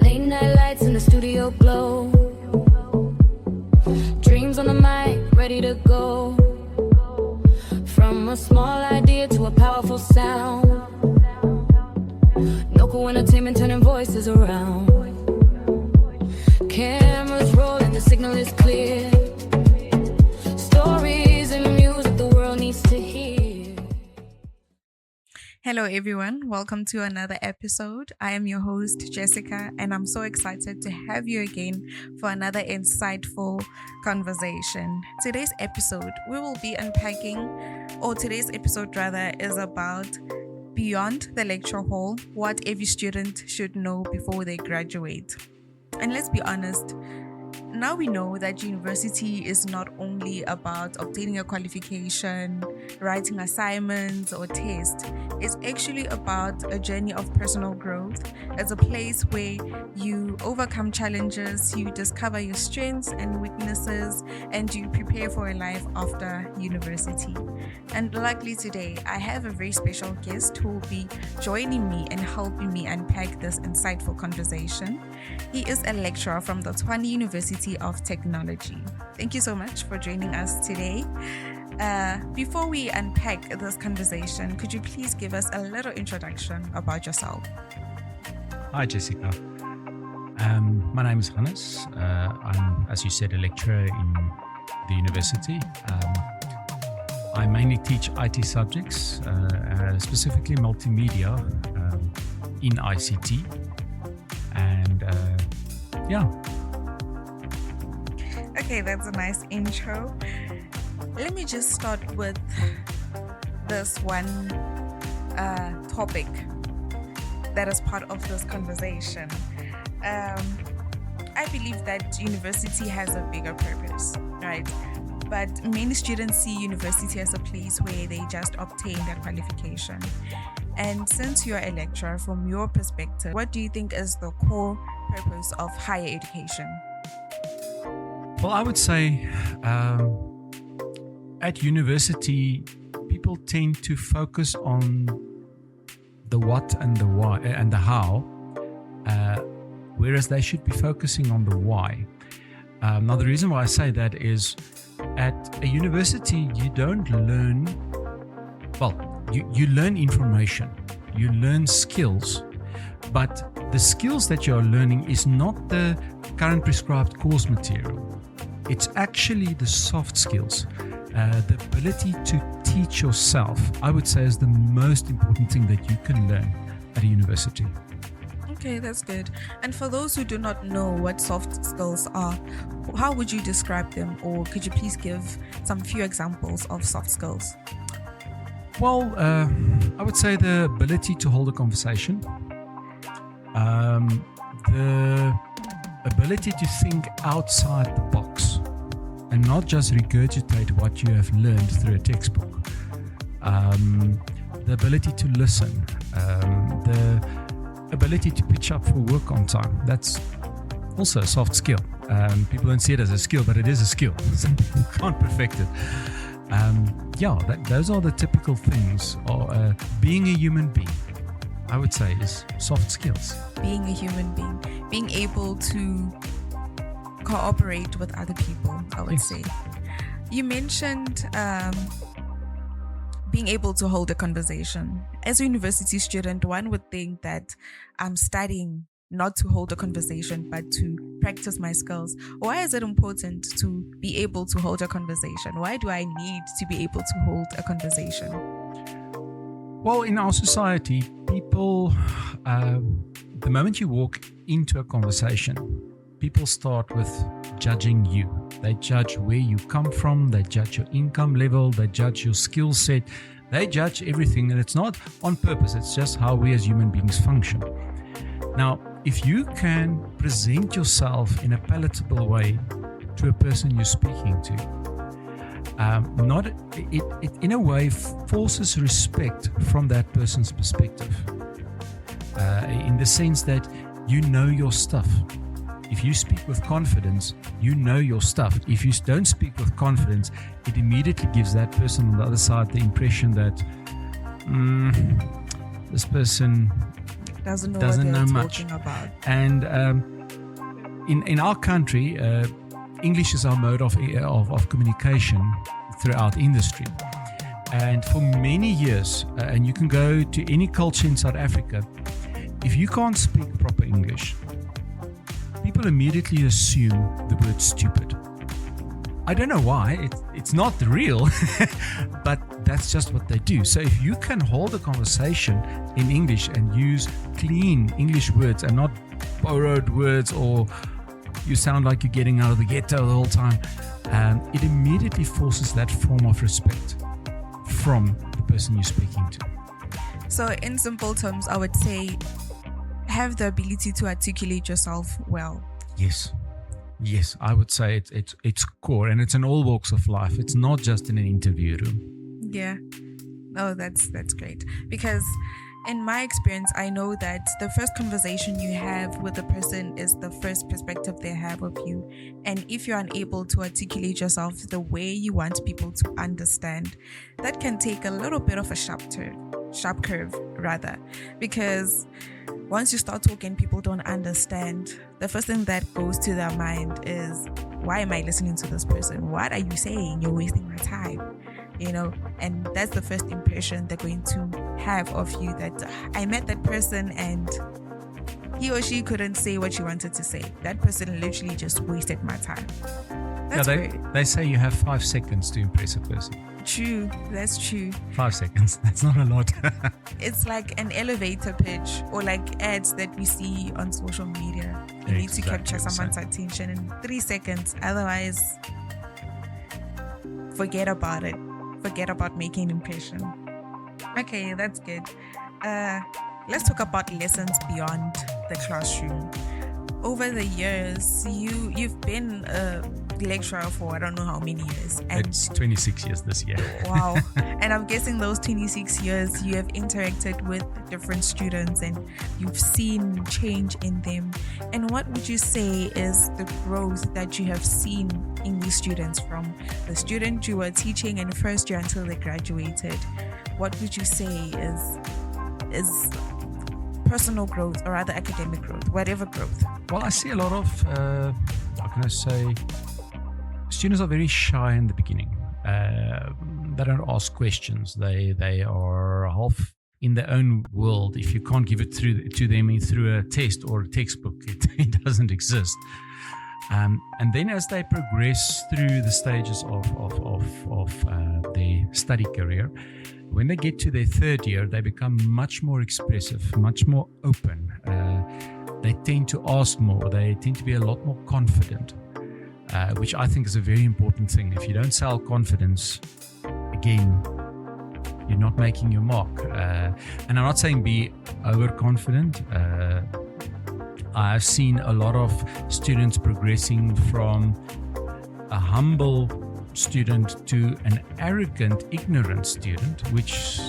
Late night lights in the studio glow. Dreams on the mic, ready to go. From a small idea to a powerful sound. Noko Entertainment turning voices around. Cameras rolling, the signal is clear. Stories and music the world needs to hear. Hello everyone, welcome to another episode. I am your host Jessica and I'm so excited to have you again for another insightful conversation. Today's episode is about beyond the lecture hall, what every student should know before they graduate. And let's be honest, now we know that university is not only about obtaining a qualification, writing assignments or tests. It's actually about a journey of personal growth. It's a place where you overcome challenges, you discover your strengths and weaknesses, and you prepare for a life after university. And luckily today, I have a very special guest who will be joining me and helping me unpack this insightful conversation. He is a lecturer from the TUT University of Technology. Thank you so much for joining us today. Before we unpack this conversation, could you please give us a little introduction about yourself? Hi, Jessica. My name is Hannes. I'm, as you said, a lecturer in the university. I mainly teach IT subjects, specifically multimedia in ICT. And Okay, that's a nice intro. Let me just start with this one topic that is part of this conversation. I believe that university has a bigger purpose, right? But many students see university as a place where they just obtain their qualification. And since you're a lecturer, from your perspective, what do you think is the core purpose of higher education? Well, I would say at university, people tend to focus on the what and the why and the how, whereas they should be focusing on the why. Now, the reason why I say that is at a university, you don't learn, you learn information, you learn skills, but the skills that you're learning is not the current prescribed course material. It's actually the soft skills, the ability to teach yourself, I would say, is the most important thing that you can learn at a university. Okay, that's good. And for those who do not know what soft skills are, how would you describe them? Or could you please give some few examples of soft skills? Well, I would say the ability to hold a conversation, the ability to think outside the box and not just regurgitate what you have learned through a textbook. The ability to listen, the ability to pitch up for work on time. That's also a soft skill. People don't see it as a skill, but it is a skill. Some people can't perfect it. Those are the typical things. Or being a human being, I would say, is soft skills. Being a human being, being able to cooperate with other people, I would say. You mentioned being able to hold a conversation. As a university student, one would think that I'm studying not to hold a conversation, but to practice my skills. Why is it important to be able to hold a conversation? Why do I need to be able to hold a conversation? Well, in our society, people, the moment you walk into a conversation, people start with judging you. They judge where you come from, they judge your income level, they judge your skill set, they judge everything, and it's not on purpose, it's just how we as human beings function. Now, if you can present yourself in a palatable way to a person you're speaking to, it in a way forces respect from that person's perspective, in the sense that you know your stuff. If you speak with confidence, you know your stuff. If you don't speak with confidence, it immediately gives that person on the other side the impression that this person Doesn't know doesn't what know they're much. talking about. And in our country, English is our mode of communication throughout industry. And for many years, and you can go to any culture in South Africa, if you can't speak proper English, people immediately assume the word stupid. I don't know why, it's not real, but that's just what they do. So if you can hold a conversation in English and use clean English words and not borrowed words, or you sound like you're getting out of the ghetto the whole time, it immediately forces that form of respect from the person you're speaking to. So in simple terms, I would say have the ability to articulate yourself well. Yes, I would say it's core, and it's in all walks of life. It's not just in an interview room. Yeah. Oh, that's great. Because in my experience, I know that the first conversation you have with a person is the first perspective they have of you. And if you're unable to articulate yourself the way you want people to understand, that can take a little bit of a sharp curve, because once you start talking, people don't understand. The first thing that goes to their mind is, why am I listening to this person? What are you saying? You're wasting my time. And that's the first impression they're going to have of you, that I met that person and he or she couldn't say what she wanted to say. That person literally just wasted my time. That's great. They say you have 5 seconds to impress a person. True, that's true. 5 seconds, that's not a lot. It's like an elevator pitch, or like ads that we see on social media. You need to capture someone's attention in 3 seconds. Otherwise, forget about it. Forget about making an impression. Okay, that's good. Let's talk about lessons beyond the classroom. Over the years, you've been a lecturer for I don't know how many years. And it's 26 years this year. Wow. And I'm guessing those 26 years you have interacted with different students and you've seen change in them. And what would you say is the growth that you have seen in these students, from the student you were teaching in first year until they graduated? What would you say is personal growth, or rather academic growth, whatever growth? Well, I see a lot of, how can I say, students are very shy in the beginning. They don't ask questions. They are half in their own world. If you can't give it to them through a test or a textbook, it doesn't exist. And then as they progress through the stages of their study career, when they get to their third year, they become much more expressive, much more open. They tend to ask more. They tend to be a lot more confident, which I think is a very important thing. If you don't sell confidence, again, you're not making your mark. And I'm not saying be overconfident. I've seen a lot of students progressing from a humble student to an arrogant, ignorant student, which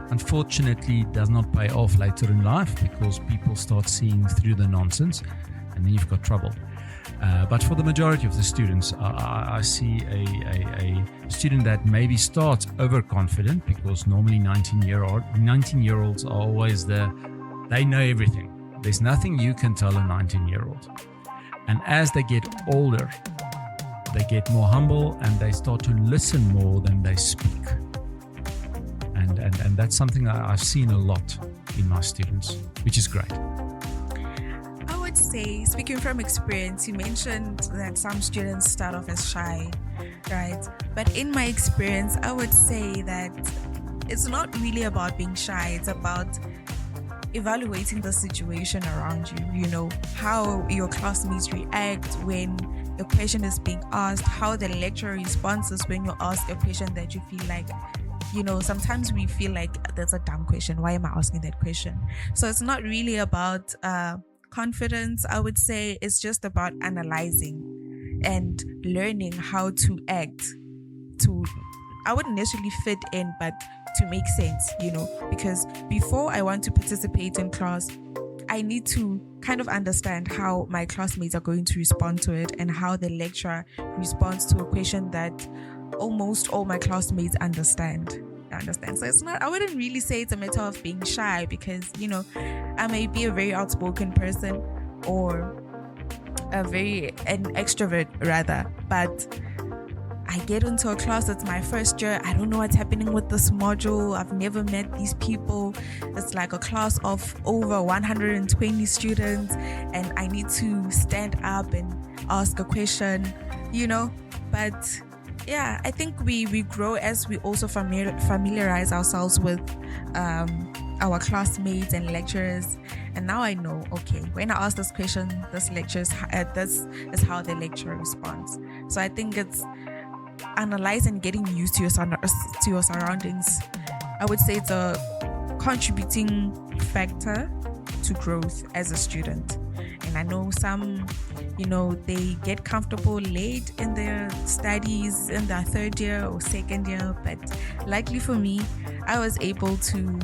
unfortunately does not pay off later in life, because people start seeing through the nonsense and then you've got trouble. But for the majority of the students, I see a student that maybe starts overconfident, because normally 19-year-olds are always they know everything. There's nothing you can tell a 19-year-old. And as they get older, they get more humble and they start to listen more than they speak. And that's something I've seen a lot in my students, which is great. I would say, speaking from experience, you mentioned that some students start off as shy, right? But in my experience, I would say that it's not really about being shy. It's about evaluating the situation around you, how your classmates react when a question is being asked, how the lecturer responds when you ask a question that you feel like, sometimes we feel like that's a dumb question. Why am I asking that question? So it's not really about confidence. I would say it's just about analyzing and learning how to act I wouldn't necessarily fit in, but to make sense, because before I want to participate in class, I need to kind of understand how my classmates are going to respond to it and how the lecturer responds to a question that almost all my classmates understand. understand? So it's not, I wouldn't really say it's a matter of being shy, because, I may be a very outspoken person, or an extrovert rather, but I get into a class, it's my first year, I don't know what's happening with this module, I've never met these people, it's like a class of over 120 students, and I need to stand up and ask a question, but yeah, I think we grow as we also familiarize ourselves with our classmates and lecturers. And now I know, okay, when I ask this question, this is how the lecturer responds. So I think it's analyzing and getting used to your surroundings. I would say it's a contributing factor to growth as a student. And I know some, they get comfortable late in their studies in their third year or second year, but luckily for me, I was able to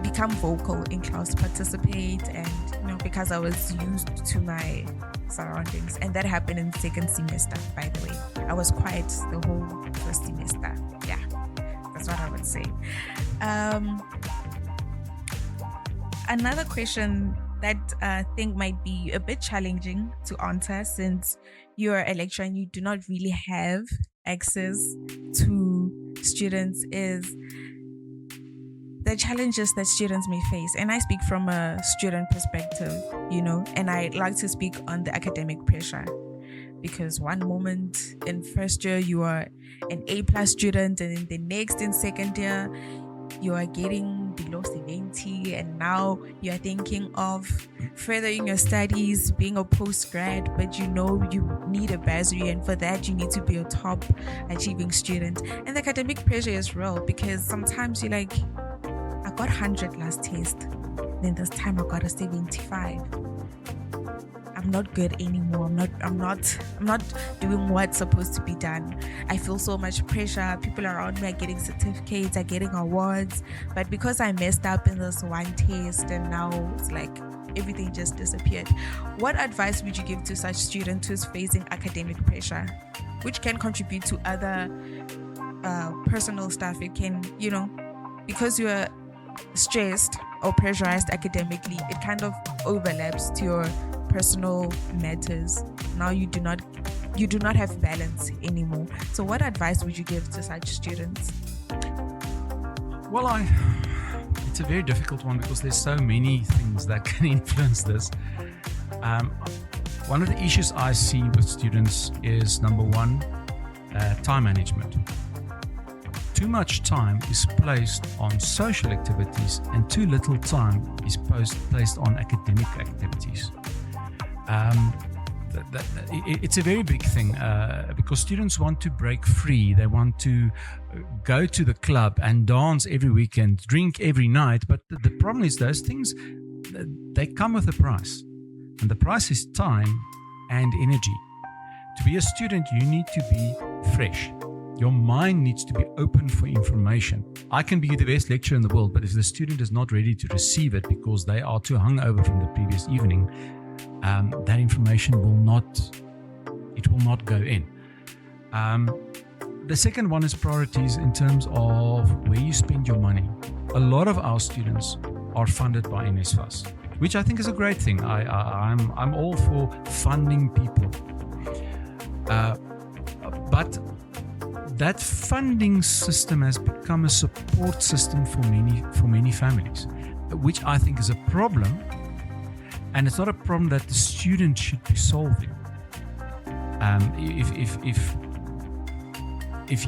become vocal in class, participate, and because I was used to my surroundings. And that happened in second semester, by the way. I was quiet the whole first semester. Yeah, that's what I would say. Another question that I think might be a bit challenging to answer, since you're a lecturer and you do not really have access to students, is the challenges that students may face. And I speak from a student perspective, and I like to speak on the academic pressure, because one moment in first year you are an A+ student, and in the next, in second year, you are getting below 70, and now you are thinking of furthering your studies, being a postgrad, but you need a bursary, and for that you need to be a top achieving student. And the academic pressure is real, because sometimes you're like, I got 100 last test, then this time I got a 75. I'm not good anymore. I'm not doing what's supposed to be done. I feel so much pressure. People around me are getting certificates, are getting awards, but because I messed up in this one test, and now it's like everything just disappeared. What advice would you give to such student who's facing academic pressure, which can contribute to other personal stuff? It can, because you're stressed or pressurized academically, it kind of overlaps to your personal matters. Now you do not have balance anymore. So what advice would you give to such students? Well, it's a very difficult one, because there's so many things that can influence this. One of the issues I see with students is, number one, time management. Too much time is placed on social activities, and too little time is placed on academic activities. It's a very big thing, because students want to break free. They want to go to the club and dance every weekend, drink every night. But the problem is, those things, they come with a price. And the price is time and energy. To be a student, you need to be fresh. Your mind needs to be open for information. I can be the best lecturer in the world, but if the student is not ready to receive it because they are too hungover from the previous evening, that information will not go in. The second one is priorities in terms of where you spend your money. A lot of our students are funded by NSFAS, which I think is a great thing. I'm all for funding people, but that funding system has become a support system for many families, which I think is a problem. And it's not a problem that the student should be solving. If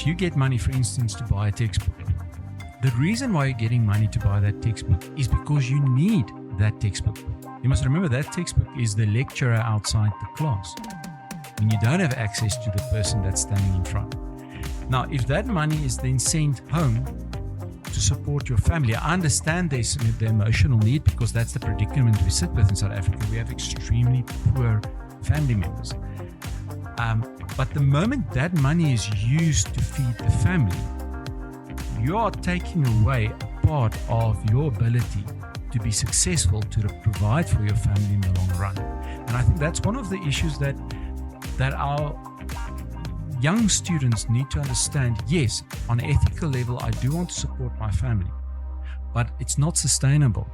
you get money, for instance, to buy a textbook, the reason why you're getting money to buy that textbook is because you need that textbook. You must remember that textbook is the lecturer outside the class, when you don't have access to the person that's standing in front. Now, if that money is then sent home to support your family, I understand there's the emotional need, because that's the predicament we sit with in South Africa. We have extremely poor family members. But the moment that money is used to feed the family, you are taking away a part of your ability to be successful, to provide for your family in the long run. And I think that's one of the issues that our young students need to understand, yes, on an ethical level, I do want to support my family, but it's not sustainable.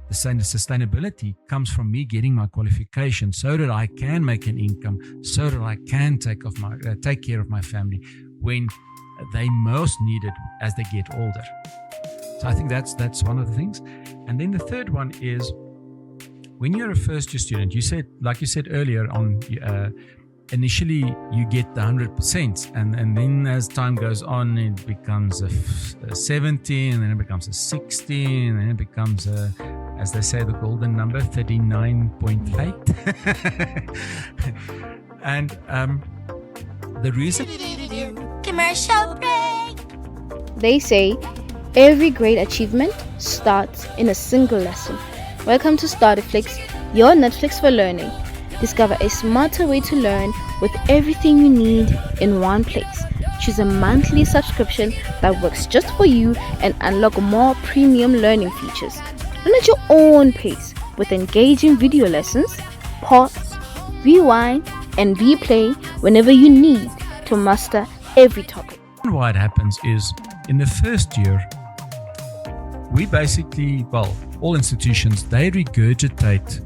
The sustainability comes from me getting my qualification so that I can make an income, so that I can take care of my family when they most need it as they get older. So I think that's one of the things. And then the third one is, when you're a first year student, like you said earlier on, initially you get the 100%, and then as time goes on, it becomes a 70, and then it becomes a 60, and then it becomes as they say, the golden number, 39.8. And the reason... Commercial break! They say every great achievement starts in a single lesson. Welcome to Starterflix, your Netflix for learning. Discover a smarter way to learn with everything you need in one place. Choose a monthly subscription that works just for you and unlock more premium learning features. Learn at your own pace with engaging video lessons, pause, rewind, and replay whenever you need to master every topic. Why it happens is, in the first year, we basically, all institutions, they regurgitate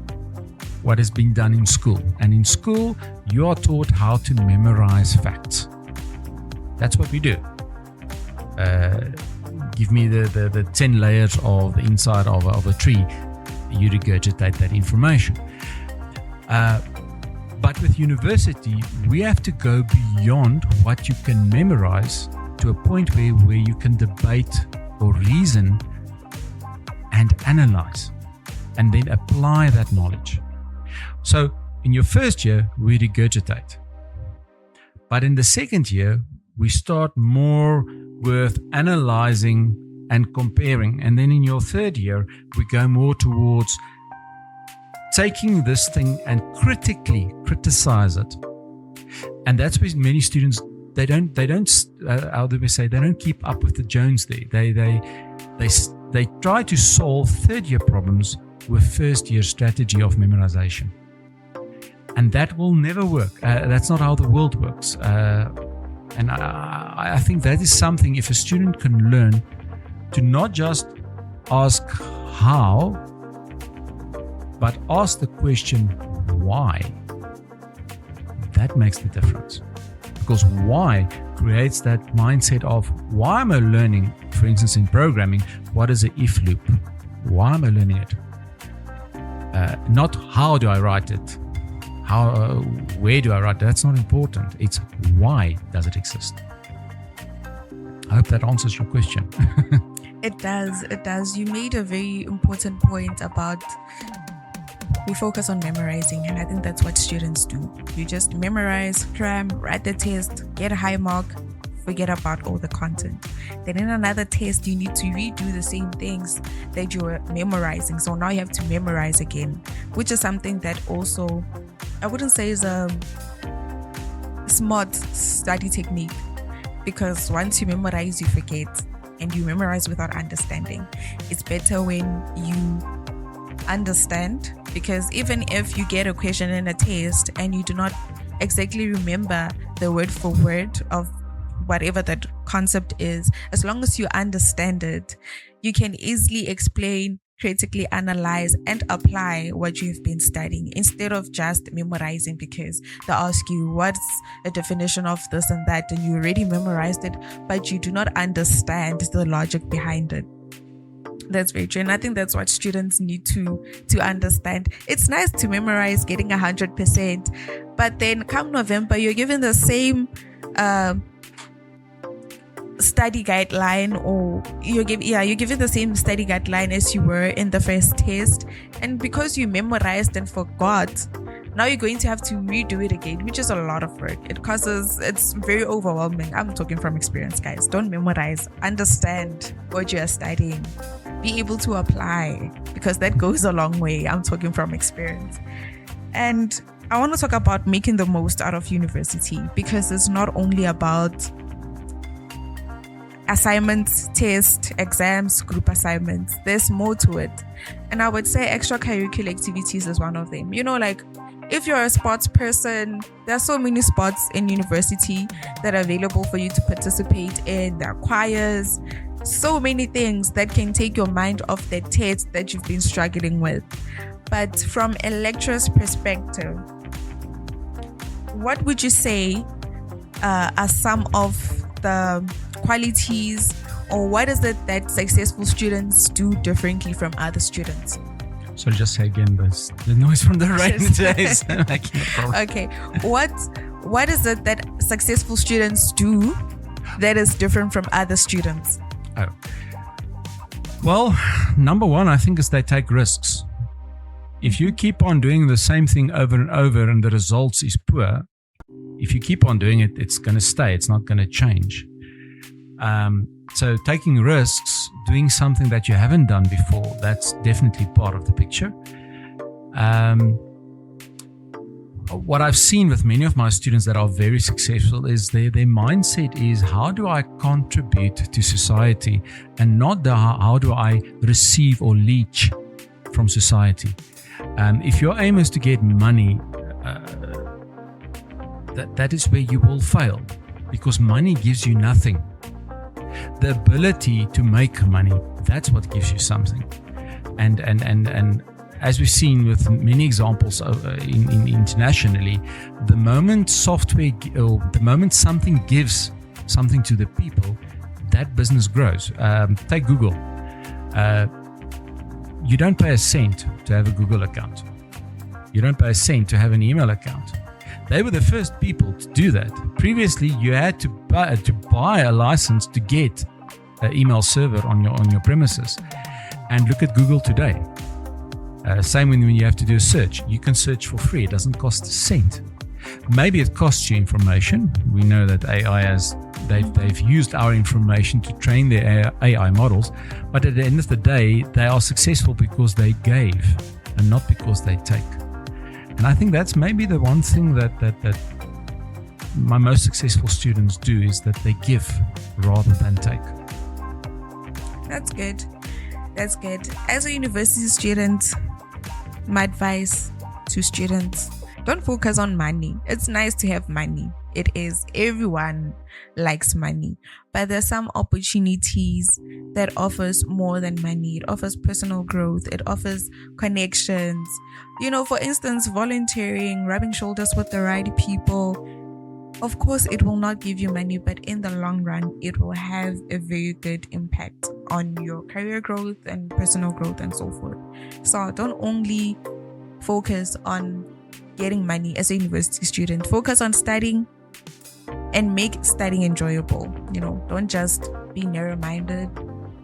what has been done in school. And in school, you are taught how to memorize facts. That's what we do. Give me the 10 layers of the inside of a tree. You regurgitate that information. But with university, we have to go beyond what you can memorize to a point where you can debate or reason and analyze and then apply that knowledge. So in your first year, we regurgitate. But in the second year, we start more with analyzing and comparing. And then in your third year, we go more towards taking this thing and critically criticize it. And that's where many students, they don't keep up with the Jones there. They try to solve third year problems with first year strategy of memorization. And that will never work. That's not how the world works. And I think that is something, if a student can learn to not just ask how, but ask the question why, that makes the difference. Because why creates that mindset of, why am I learning? For instance, in programming, what is an if loop? Why am I learning it? Not how do I write it? Where do I write it? That's not important. It's why does it exist? I hope that answers your question. It does. You made a very important point about we focus on memorizing, and I think that's what students do. You just memorize, cram, write the test, get a high mark, forget about all the content. Then in another test, you need to redo the same things that you were memorizing. So now you have to memorize again, which is something that also, I wouldn't say is a smart study technique, because once you memorize, you forget, and you memorize without understanding. It's better when you understand, because even if you get a question in a test and you do not exactly remember the word for word of whatever that concept is, as long as you understand it, you can easily explain, critically analyze, and apply what you've been studying instead of just memorizing, because they ask you what's a definition of this and that, and you already memorized it, but you do not understand the logic behind it. That's very true, and I think that's what students need to understand. It's nice to memorize getting 100%, but then come November, you're given the same study guideline, or you're given the same study guideline as you were in the first test, and because you memorized and forgot, now you're going to have to redo it again, which is a lot of work. It's very overwhelming. I'm talking from experience, guys. Don't memorize. Understand what you are studying. Be able to apply, because that goes a long way. I'm talking from experience. And I want to talk about making the most out of university, because it's not only about assignments, tests, exams, group assignments. There's more to it. And I would say extracurricular activities is one of them. Like If you're a sports person, there are so many sports in university that are available for you to participate in. There are choirs, so many things that can take your mind off the test that you've been struggling with. But from a lecturer's perspective, what would you say are some of the qualities, or what is it that successful students do differently from other students? So just say again, the noise from the rain is making a problem. Okay, what is it that successful students do that is different from other students? Oh, well, number one, I think is they take risks. If you keep on doing the same thing over and over and the results is poor, if you keep on doing it, it's going to stay. It's not going to change. So taking risks, doing something that you haven't done before, that's definitely part of the picture. What I've seen with many of my students that are very successful is their mindset is, how do I contribute to society, and not how do I receive or leech from society. If your aim is to get money, that is where you will fail, because money gives you nothing. The ability to make money, that's what gives you something. And as we've seen with many examples internationally, the moment something gives something to the people, that business grows. Take Google. You don't pay a cent to have a Google account. You don't pay a cent to have an email account. They were the first people to do that. Previously, you had to buy a license to get an email server on your premises. And look at Google today. Same when you have to do a search. You can search for free. It doesn't cost a cent. Maybe it costs you information. We know that AI they've used our information to train their AI models. But at the end of the day, they are successful because they gave and not because they take. And I think that's maybe the one thing that my most successful students do, is that they give rather than take. That's good. That's good. As a university student, my advice to students, don't focus on money. It's nice to have money. It is. Everyone likes money. But there's some opportunities that offers more than money. It offers personal growth. It offers connections. For instance, volunteering, rubbing shoulders with the right people. Of course, it will not give you money, but in the long run, it will have a very good impact on your career growth and personal growth and so forth. So don't only focus on getting money as a university student. Focus on studying and make studying enjoyable. Don't just be narrow-minded,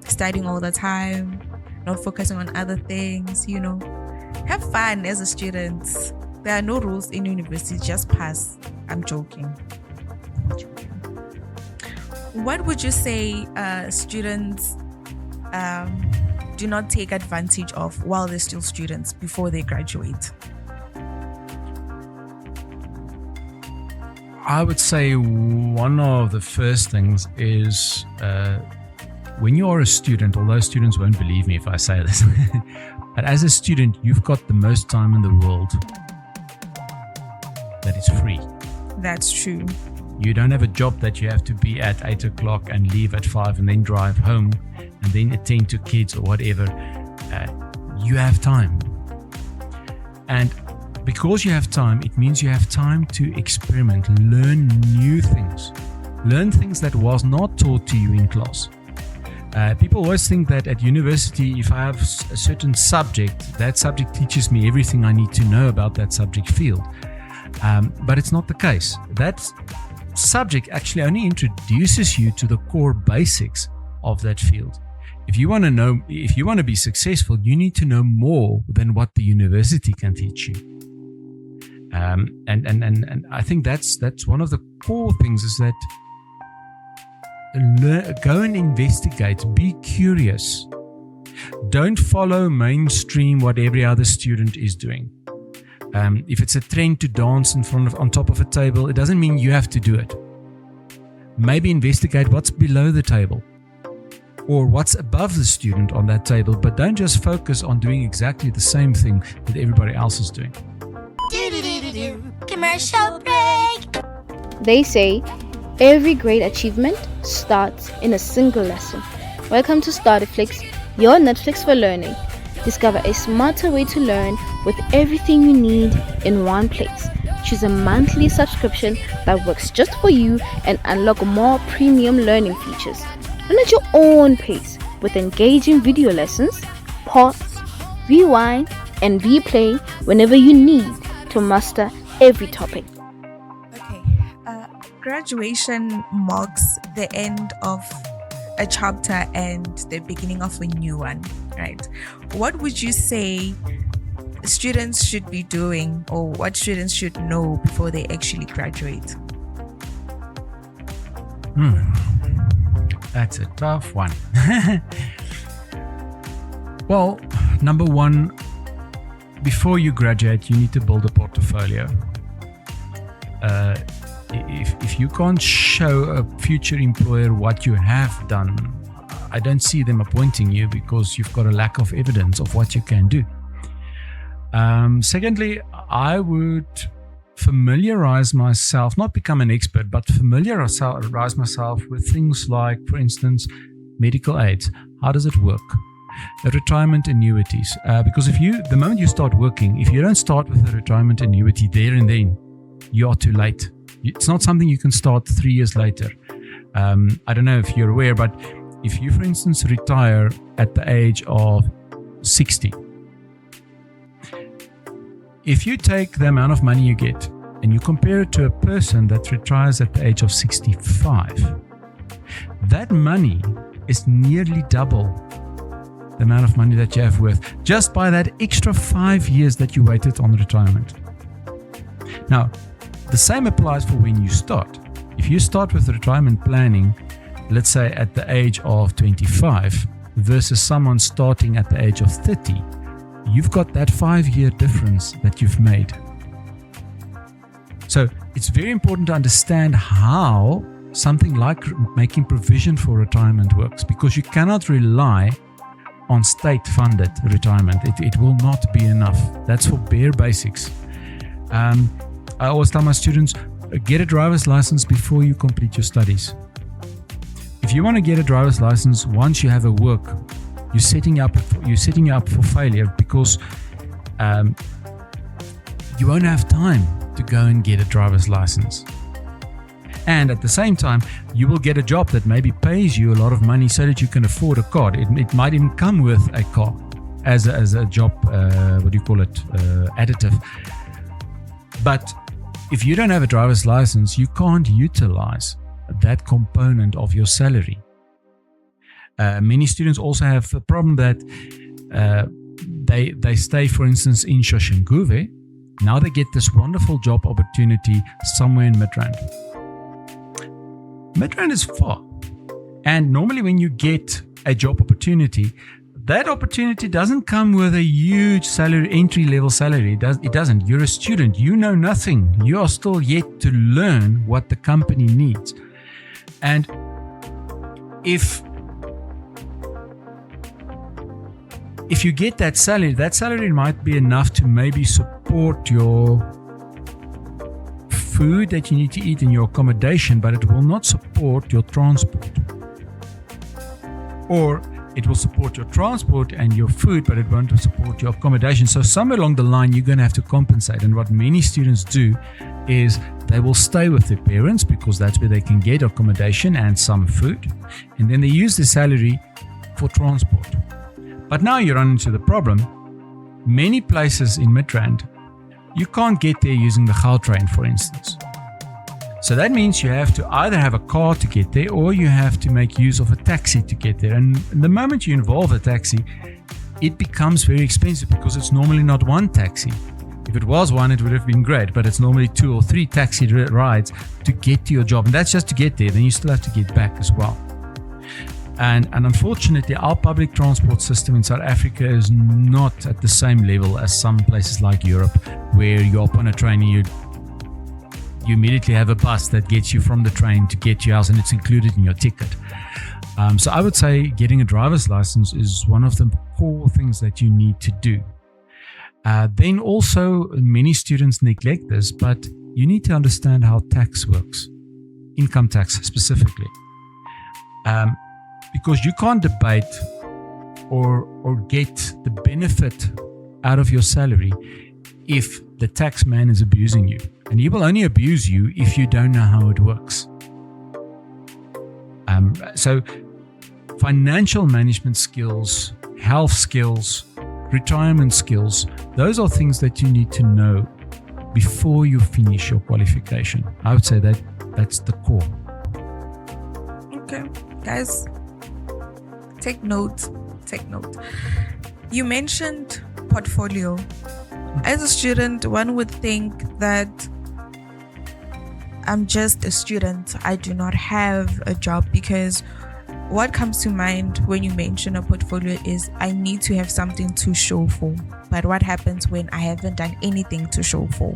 studying all the time, not focusing on other things. Have fun as a student. There are no rules in university, just pass. I'm joking. What would you say students do not take advantage of while they're still students before they graduate? I would say one of the first things is when you are a student, although students won't believe me if I say this, but as a student, you've got the most time in the world that is free. That's true. You don't have a job that you have to be at 8 o'clock and leave at 5 and then drive home and then attend to kids or whatever. You have time. And because you have time, it means you have time to experiment, learn new things, learn things that was not taught to you in class. People always think that at university, if I have a certain subject, that subject teaches me everything I need to know about that subject field. But it's not the case. That subject actually only introduces you to the core basics of that field. If you want to be successful, you need to know more than what the university can teach you. And I think that's one of the core things, is that go and investigate, be curious. Don't follow mainstream what every other student is doing. If it's a trend to dance on top of a table, it doesn't mean you have to do it. Maybe investigate what's below the table or what's above the student on that table, but don't just focus on doing exactly the same thing that everybody else is doing. Commercial break. They say every great achievement starts in a single lesson. Welcome to Starterflix, your Netflix for learning. Discover a smarter way to learn with everything you need in one place. Choose a monthly subscription that works just for you and unlock more premium learning features. Learn at your own pace with engaging video lessons, pause, rewind, and replay whenever you need to master every topic. Okay, graduation marks the end of a chapter and the beginning of a new one, right? What would you say students should be doing, or what students should know before they actually graduate? That's a tough one. Well, number one, before you graduate, you need to build a portfolio. If you can't show a future employer what you have done, I don't see them appointing you because you've got a lack of evidence of what you can do. Secondly, I would familiarize myself, not become an expert, but familiarize myself with things like, for instance, medical aids. How does it work? Retirement annuities. Because the moment you start working, if you don't start with a retirement annuity there and then, you are too late. It's not something you can start 3 years later. I don't know if you're aware, but if you, for instance, retire at the age of 60, if you take the amount of money you get and you compare it to a person that retires at the age of 65, that money is nearly double the amount of money that you have worth just by that extra 5 years that you waited on retirement. Now, the same applies for when you start. If you start with retirement planning, let's say at the age of 25 versus someone starting at the age of 30, you've got that 5-year difference that you've made. So it's very important to understand how something like making provision for retirement works, because you cannot rely on state-funded retirement. It will not be enough. That's for bare basics. I always tell my students, get a driver's license before you complete your studies. If you want to get a driver's license once you have a work, you're setting you up for failure, because you won't have time to go and get a driver's license. And at the same time, you will get a job that maybe pays you a lot of money so that you can afford a car. It might even come with a car as a job, additive. But if you don't have a driver's license, you can't utilize that component of your salary. Many students also have the problem that they stay, for instance, in Soshanguve. Now they get this wonderful job opportunity somewhere in Midrand. Midrand is far. And normally when you get a job opportunity, that opportunity doesn't come with a huge salary, entry-level salary. It doesn't. You're a student. You know nothing. You are still yet to learn what the company needs. And if you get that salary might be enough to maybe support your food that you need to eat and your accommodation, but it will not support your transport. Or it will support your transport and your food, but it won't support your accommodation. So somewhere along the line, you're going to have to compensate. And what many students do is they will stay with their parents because that's where they can get accommodation and some food. And then they use the salary for transport. But now you run into the problem. Many places in Midrand, you can't get there using the Gautrain, for instance. So that means you have to either have a car to get there, or you have to make use of a taxi to get there. And the moment you involve a taxi, it becomes very expensive because it's normally not one taxi. If it was one, it would have been great, but it's normally 2 or 3 taxi rides to get to your job. And that's just to get there. Then you still have to get back as well. And unfortunately, our public transport system in South Africa is not at the same level as some places like Europe, where you hop on a train and you immediately have a bus that gets you from the train to get to your house, and it's included in your ticket. So I would say getting a driver's license is one of the core things that you need to do. Then also, many students neglect this, but you need to understand how tax works, income tax specifically. Because you can't debate or get the benefit out of your salary if the tax man is abusing you. And he will only abuse you if you don't know how it works. So financial management skills, health skills, retirement skills, those are things that you need to know before you finish your qualification. I would say that's the core. Okay, guys, take note. You mentioned portfolio. As a student, one would think that I'm just a student. I do not have a job, because what comes to mind when you mention a portfolio is I need to have something to show for. But what happens when I haven't done anything to show for?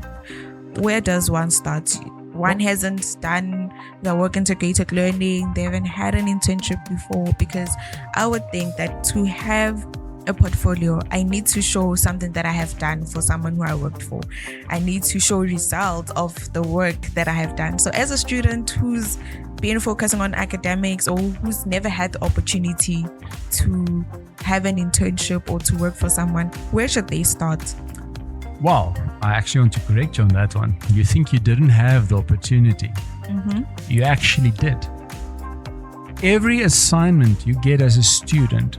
Where does one start? One hasn't done the work integrated learning. They haven't had an internship before, because I would think that to have a portfolio, I need to show something that I have done for someone who I worked for. I need to show results of the work that I have done. So as a student who's been focusing on academics, or who's never had the opportunity to have an internship or to work for someone, where should they start? Well, I actually want to correct you on that one. You think you didn't have the opportunity. You actually did. Every assignment you get as a student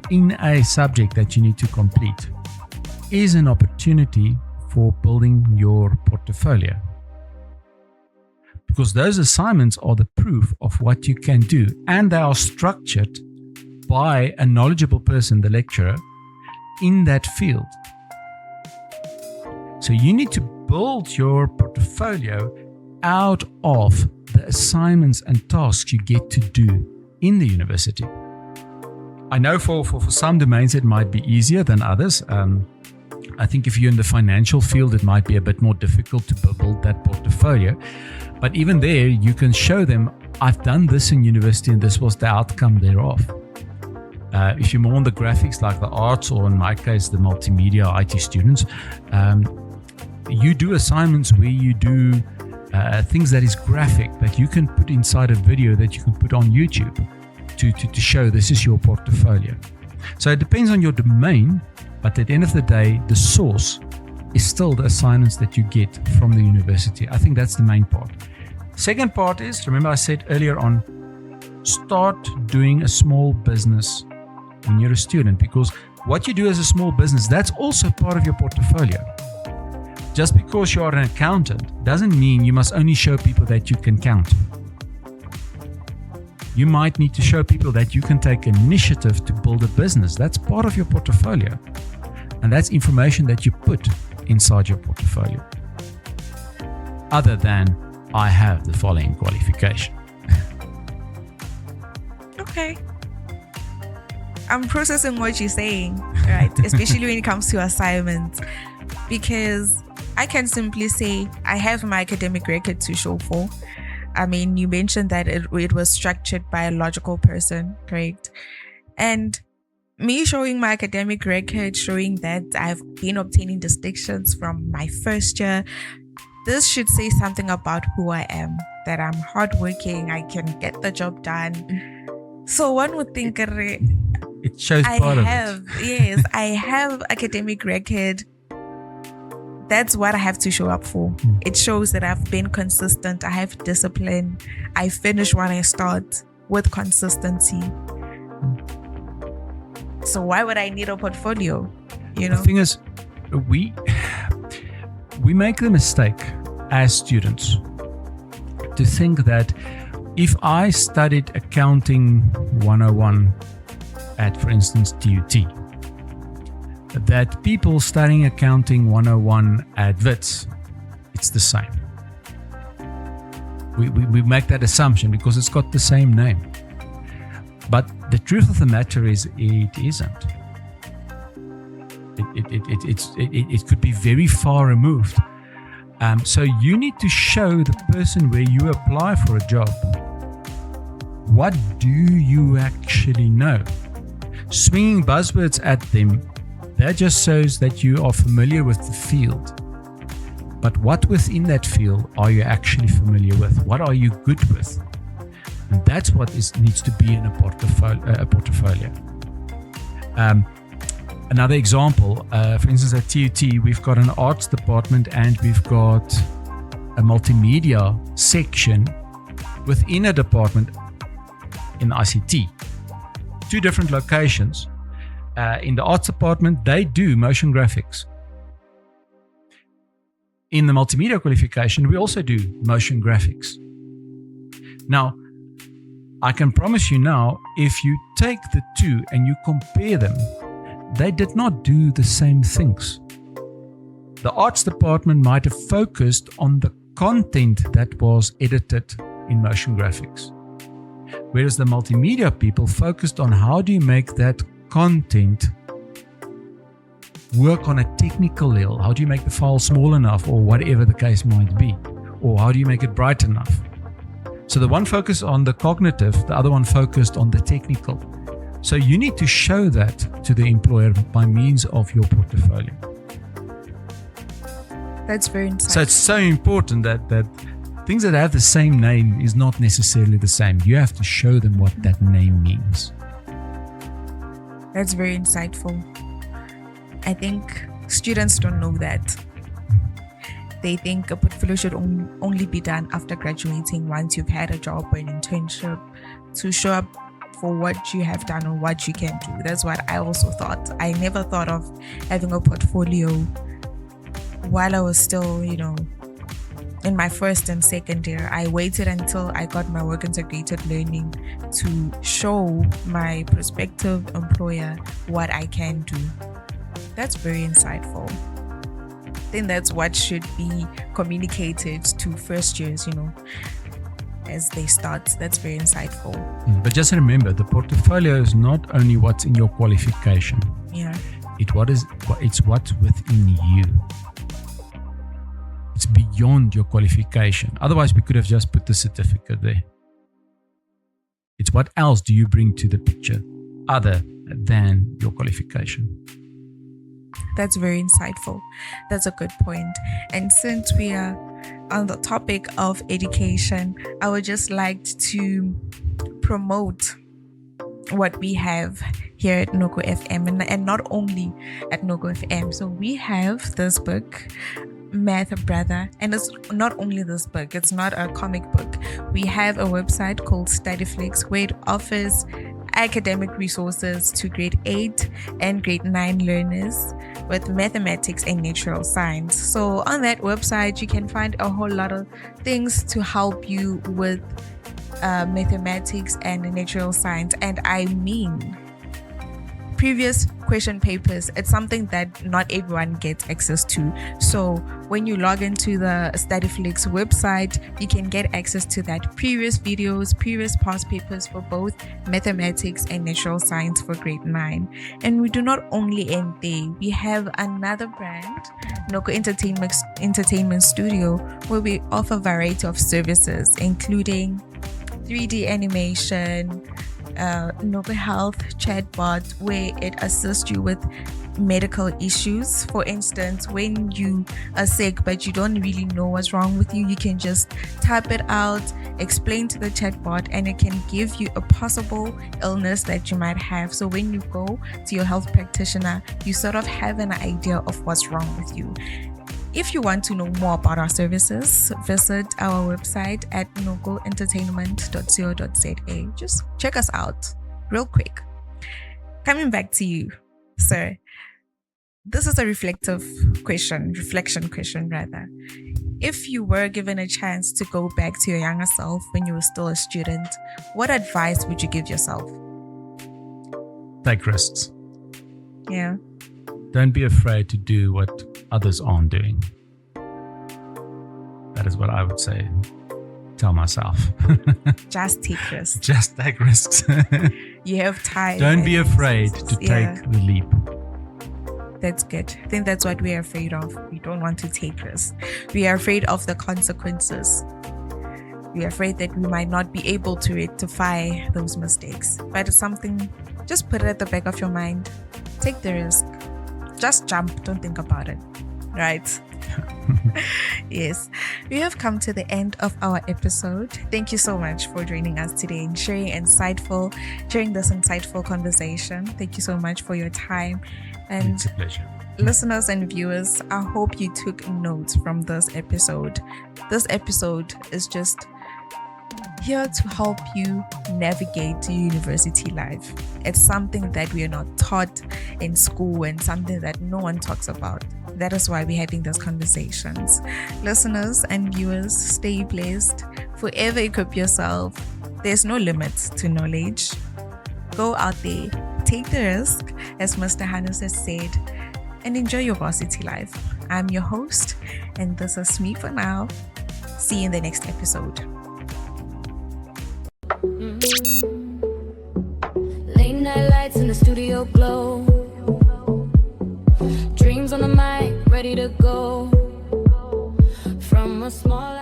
in a subject that you need to complete is an opportunity for building your portfolio. Because those assignments are the proof of what you can do, and they are structured by a knowledgeable person, the lecturer, in that field. So you need to build your portfolio out of the assignments and tasks you get to do in the university. I know for some domains it might be easier than others. I think if you're in the financial field, it might be a bit more difficult to build that portfolio. But even there, you can show them, I've done this in university and this was the outcome thereof. If you're more on the graphics, like the arts, or in my case, the multimedia IT students, you do assignments where you do things that is graphic that you can put inside a video that you can put on YouTube to show this is your portfolio. So it depends on your domain, but at the end of the day, the source is still the assignments that you get from the university. I think that's the main part. Second part is, remember I said earlier on, start doing a small business when you're a student, because what you do as a small business, that's also part of your portfolio. Just because you are an accountant doesn't mean you must only show people that you can count. You might need to show people that you can take initiative to build a business. That's part of your portfolio. And that's information that you put inside your portfolio. Other than, I have the following qualification. Okay. I'm processing what you're saying, right? Especially when it comes to assignments. Because I can simply say, I have my academic record to show for. I mean, you mentioned that it was structured by a logical person, correct? And me showing my academic record, showing that I've been obtaining distinctions from my first year, this should say something about who I am, that I'm hardworking, I can get the job done. So one would think it shows part of it. Yes, I have academic record. That's what I have to show up for. It shows that I've been consistent. I have discipline. I finish what I start with consistency. So why would I need a portfolio? You know? The thing is, we make the mistake as students to think that if I studied accounting 101 at, for instance, TUT, that people studying accounting 101 at WITS, it's the same. We make that assumption because it's got the same name. But the truth of the matter is, it isn't. It could be very far removed. So you need to show the person where you apply for a job, what do you actually know? Swinging buzzwords at them That just shows that you are familiar with the field. But what within that field are you actually familiar with? What are you good with? And that's what needs to be in a portfolio. Another example, for instance, at TUT, we've got an arts department and we've got a multimedia section within a department in ICT. 2 different locations. In the arts department, they do motion graphics. In the multimedia qualification, we also do motion graphics. Now, I can promise you now, if you take the 2 and you compare them, they did not do the same things. The arts department might have focused on the content that was edited in motion graphics, whereas the multimedia people focused on how do you make that content work on a technical level. How do you make the file small enough, or whatever the case might be, or how do you make it bright enough? So the one focused on the cognitive, the other one focused on the technical. So you need to show that to the employer by means of your portfolio. That's very insightful. So it's so important that things that have the same name is not necessarily the same. You have to show them what that name means. That's very insightful. I think students don't know that. They think a portfolio should only be done after graduating, once you've had a job or an internship, to show up for what you have done or what you can do. That's what I also thought. I never thought of having a portfolio while I was still, in my first and second year. I waited until I got my work integrated learning to show my prospective employer what I can do. That's very insightful. I think that's what should be communicated to first years, as they start. That's very insightful. But just remember, the portfolio is not only what's in your qualification. Yeah. It's what's within you. It's beyond your qualification. Otherwise, we could have just put the certificate there. It's what else do you bring to the picture other than your qualification. That's very insightful. That's a good point. And since we are on the topic of education, I would just like to promote what we have here at Noko FM, and not only at Noko FM. So we have this book, Math Brother, and it's not only this book, it's not a comic book. We have a website called StudyFlix where it offers academic resources to grade 8 and grade 9 learners with mathematics and natural science. So on that website, you can find a whole lot of things to help you with mathematics and natural science. And I mean, previous question papers, it's something that not everyone gets access to. So when you log into the StudyFlix website, you can get access to that previous videos, previous past papers for both mathematics and natural science for grade 9. And we do not only end there. We have another brand, Noko Entertainment Studio, where we offer a variety of services, including 3D animation, Noko Health chatbot, where it assists you with medical issues. For instance, when you are sick but you don't really know what's wrong with you, you can just type it out, explain to the chatbot, and it can give you a possible illness that you might have. So when you go to your health practitioner, you sort of have an idea of what's wrong with you. If you want to know more about our services, visit our website at nokoentertainment.co.za. Just check us out real quick. Coming back to you, sir. This is a reflection question rather. If you were given a chance to go back to your younger self when you were still a student, what advice would you give yourself? Take risks. Yeah. Don't be afraid to do what others aren't doing. That is what I would say. Tell myself. Just take risks. Just take risks. You have time. Don't be afraid to take the leap. That's good. I think that's what we're afraid of. We don't want to take risks. We are afraid of the consequences. We are afraid that we might not be able to rectify those mistakes. But it's something, just put it at the back of your mind. Take the risk. Just jump, don't think about it. Right? Yes, we have come to the end of our episode. Thank you so much for joining us today and sharing this insightful conversation. Thank you so much for your time. And It's a pleasure. listeners and viewers, I hope you took notes from this episode. This episode is just here to help you navigate university life. It's something that we are not taught in school and something that no one talks about. That is why we're having these conversations. Listeners and viewers, stay blessed. Forever equip yourself. There's no limits to knowledge. Go out there, take the risk, as Mr. Hannes has said, and enjoy your varsity life. I'm your host, and this is me for now. See you in the next episode. Late night lights in the studio glow. Dreams on the mic, ready to go. From a small